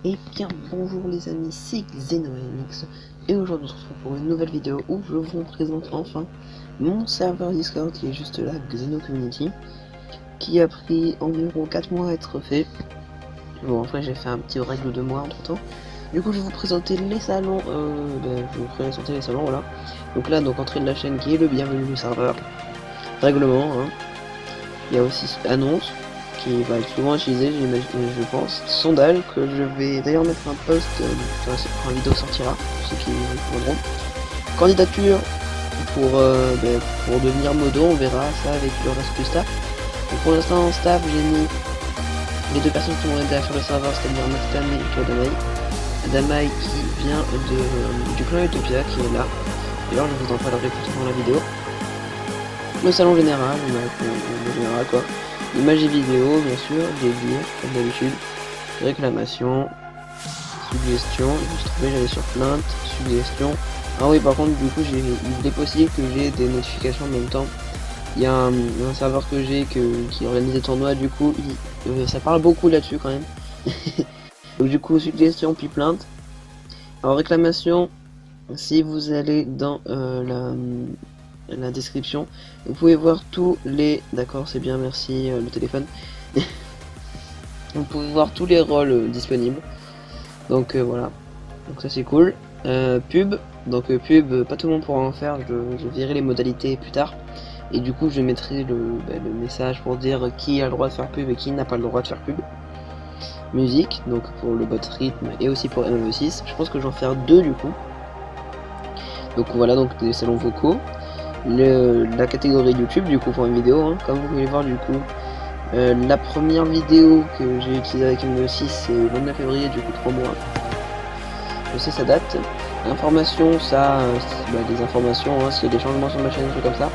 Et bien bonjour les amis, c'est XenoMX et aujourd'hui on se retrouve pour une nouvelle vidéo où je vous présente enfin mon serveur Discord qui est juste là, Xeno Community, qui a pris environ 4 mois à être fait. Bon, après j'ai fait un petit règle de mois entre temps. Du coup je vais vous présenter les salons, je vais vous présenter les salons, voilà. Donc là, donc entrée de la chaîne qui est le bienvenu du serveur, règlement, hein. Il y a aussi annonce qui va être souvent utilisé, je pense. Sondage, que je vais d'ailleurs mettre un post quand la vidéo sortira, pour ceux qui voudront. Candidature pour devenir modo, on verra ça avec le reste du staff. Donc pour l'instant en staff, j'ai mis les deux personnes qui m'ont aidé à faire le serveur, c'est-à-dire Maxtam et Adamaï. Adamaï qui vient du clan Utopia, qui est là. D'ailleurs je vous en parlerai plus tard dans la vidéo. Le salon général, le général quoi. Images et vidéos, bien sûr, dédiées, comme d'habitude. Réclamation, suggestion, j'allais sur plainte, suggestion. Ah oui, par contre, du coup, il est possible que j'ai des notifications en même temps. Il y a un serveur que j'ai qui organise des tournois, du coup, ça parle beaucoup là-dessus quand même. Donc du coup, suggestion puis plainte. Alors réclamation, si vous allez dans la description, vous pouvez voir tous les... D'accord, c'est bien, merci le téléphone. Vous pouvez voir tous les rôles disponibles. Donc voilà, donc ça c'est cool. Pub, donc pub, pas tout le monde pourra en faire, je verrai les modalités plus tard. Et du coup je mettrai le message pour dire qui a le droit de faire pub et qui n'a pas le droit de faire pub. Musique, donc pour le bot rythme et aussi pour MME6, je pense que j'en faire deux du coup. Donc voilà, donc des salons vocaux. La catégorie YouTube du coup pour une vidéo, hein. Comme vous pouvez voir du coup, la première vidéo que j'ai utilisée avec MME6 c'est le 29 février, du coup 3 mois. Je sais sa date. Information, ça, des informations, hein, s'il y a des changements sur ma chaîne, des trucs comme ça.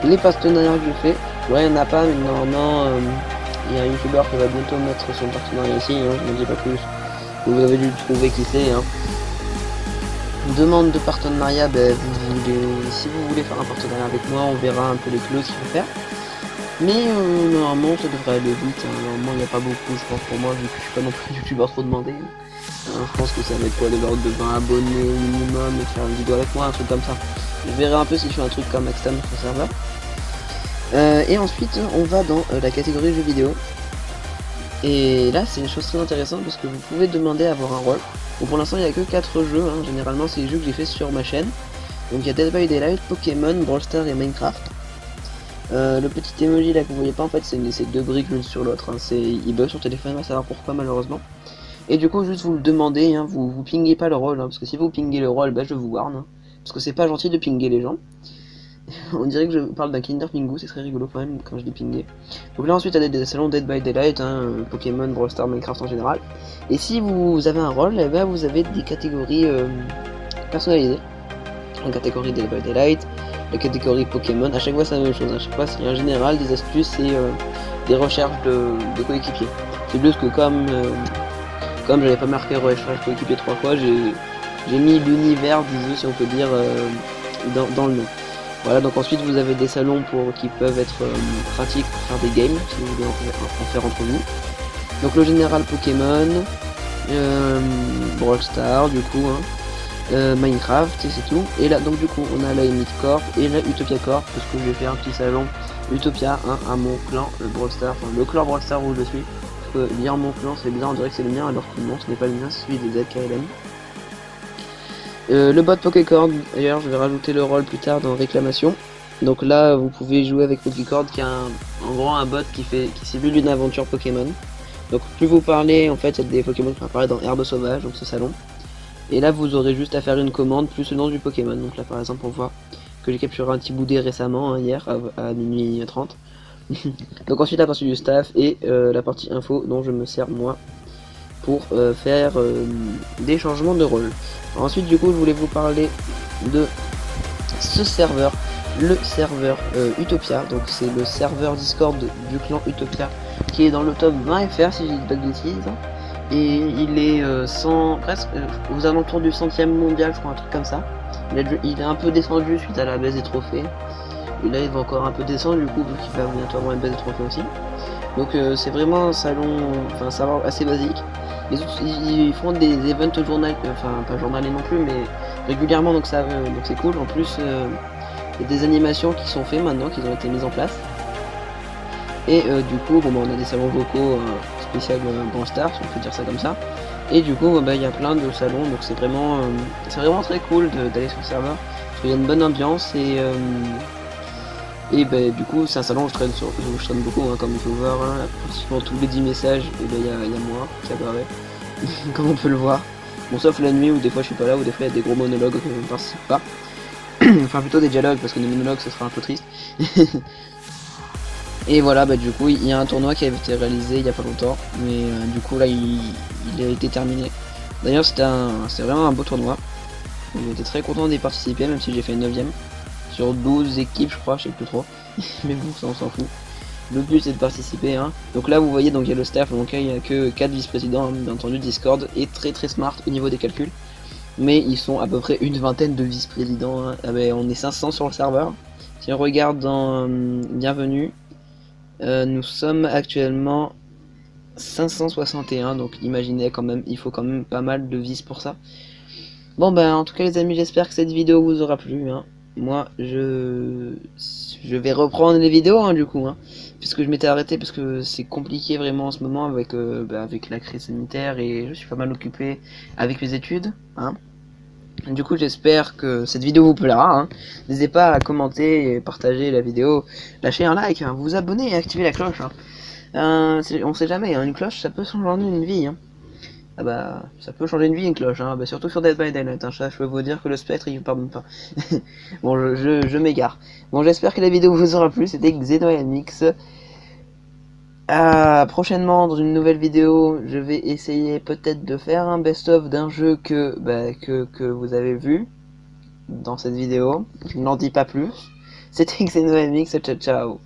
Les partenariats que je fais, ouais, il n'y en a pas, mais normalement, il y a un youtubeur qui va bientôt mettre son partenariat ici, hein, je ne dis pas plus. Vous avez dû trouver qui c'est, hein. Demande de partenariat, si vous voulez faire un partenariat avec moi, on verra un peu les clauses qu'il faut faire. Mais normalement ça devrait aller vite, hein. Normalement il n'y a pas beaucoup je pense pour moi vu que je suis pas non plus youtubeur trop demandé. Je pense que ça va être quoi de l'ordre de 20 abonnés au minimum et faire une vidéo avec moi, un truc comme ça. Je verrai un peu si je fais un truc comme Maxtam sur le serveur. Et ensuite on va dans la catégorie jeux vidéo. Et là c'est une chose très intéressante parce que vous pouvez demander à avoir un rôle. Bon, pour l'instant il n'y a que 4 jeux, hein. Généralement c'est les jeux que j'ai fait sur ma chaîne. Donc il y a Dead by Daylight, Pokémon, Brawl Stars et Minecraft. Le petit emoji là que vous voyez pas en fait c'est deux briques l'une sur l'autre, hein. Il bug sur téléphone, on va savoir pourquoi malheureusement. Et du coup juste vous le demandez, hein, vous pingez pas le rôle, hein, parce que si vous pingez le rôle, je vous warn, hein, parce que c'est pas gentil de pinguer les gens. On dirait que je parle d'un Kinder Pingu, c'est très rigolo quand même quand je dis pinguer. Donc là ensuite il y a des salons Dead by Daylight, hein, Pokémon, Brawl Stars, Minecraft en général. Et si vous avez un rôle, vous avez des catégories personnalisées. La catégorie Dead by Daylight, la catégorie Pokémon, à chaque fois c'est la même chose, à chaque fois il y a un général, des astuces et des recherches de coéquipiers. C'est juste que comme j'avais pas marqué recherche coéquipier 3 fois, j'ai mis l'univers du jeu si on peut dire dans le nom. Voilà, donc ensuite vous avez des salons qui peuvent être pratiques pour faire des games, si vous voulez en faire entre vous. Donc le général Pokémon, Brawl Stars du coup, hein. Minecraft et c'est tout. Et là donc du coup on a la Elite Corp et la Utopia Corp parce que je vais faire un petit salon Utopia, hein, à mon clan, le Brawl Stars, enfin le clan Brawl Stars où je suis. Parce que lire mon clan c'est bizarre, on dirait que c'est le mien alors que non, ce n'est pas le mien, c'est celui des ZKLM. Le bot Pokécord, d'ailleurs je vais rajouter le rôle plus tard dans réclamation. Donc là vous pouvez jouer avec Pokécord qui a en gros un bot qui simule une aventure Pokémon. Donc plus vous parlez, en fait il y a des Pokémon qui apparaissent dans Herbe Sauvage, donc ce salon. Et là vous aurez juste à faire une commande plus le nom du Pokémon. Donc là par exemple on voit que j'ai capturé un petit boudé récemment, hein, hier à minuit 30. Donc ensuite la partie du staff et la partie info dont je me sers moi pour faire des changements de rôle. Alors, ensuite du coup je voulais vous parler de ce serveur, le serveur Utopia. Donc c'est le serveur Discord du clan Utopia qui est dans le top 20 FR si je dis pas de bêtises. Et il est presque aux alentours du 100e mondial, je crois, un truc comme ça. Il est un peu descendu suite à la baisse des trophées. Et là il va encore un peu descendre du coup vu qu'il va bientôt avoir une baisse des trophées aussi. Donc c'est vraiment un salon, enfin un serveur assez basique. ils font des events journal, enfin pas journaliers non plus, mais régulièrement, donc ça, donc c'est cool. En plus, il y a des animations qui sont faites maintenant, qui ont été mises en place. Et du coup, bon, bah, on a des salons vocaux spécial Brawl Stars, on peut dire ça comme ça. Et du coup, bah, il y a plein de salons, donc c'est vraiment très cool d'aller sur le serveur, parce qu'il y a une bonne ambiance et bah, du coup, c'est un salon où où je traîne beaucoup, hein, comme on peut voir, hein, pratiquement tous les 10 messages, et bah, il y a moi qui apparaît, comme on peut le voir. Bon, sauf la nuit où des fois je suis pas là, ou des fois il y a des gros monologues que je ne participe pas. Enfin, plutôt des dialogues, parce que des monologues ce sera un peu triste. Et voilà, bah du coup, il y a un tournoi qui a été réalisé il y a pas longtemps, mais du coup là, il a été terminé. D'ailleurs, c'était vraiment un beau tournoi. J'étais très content d'y participer, même si j'ai fait 9ème. Sur 12 équipes, je crois, je sais plus trop. Mais bon, ça on s'en fout. Le but c'est de participer, hein. Donc là, vous voyez, donc il y a le staff, donc il n'y a que 4 vice-présidents, hein, bien entendu. Discord est très smart au niveau des calculs. Mais ils sont à peu près une vingtaine de vice-présidents, hein. Ah ben, on est 500 sur le serveur. Si on regarde dans Bienvenue, nous sommes actuellement 561, donc imaginez quand même, il faut quand même pas mal de vis pour ça. Bon ben en tout cas les amis, j'espère que cette vidéo vous aura plu, hein. Moi je vais reprendre les vidéos, hein, du coup, hein, puisque je m'étais arrêté parce que c'est compliqué vraiment en ce moment avec, avec la crise sanitaire et je suis pas mal occupé avec mes études, hein. Du coup, j'espère que cette vidéo vous plaira, hein. N'hésitez pas à commenter et partager la vidéo, lâcher un like, hein, vous abonner et activer la cloche, hein. On sait jamais, hein, une cloche ça peut changer une vie, hein. Ah bah, ça peut changer une vie une cloche, hein. Bah, surtout sur Dead by Daylight, hein. Ça, je peux vous dire que le spectre il pardonne pas. Bon, je m'égare. Bon, j'espère que la vidéo vous aura plu, c'était XenoMX. Prochainement, dans une nouvelle vidéo, je vais essayer peut-être de faire un best-of d'un jeu que vous avez vu dans cette vidéo. Je n'en dis pas plus. C'était XenoMX, ciao ciao.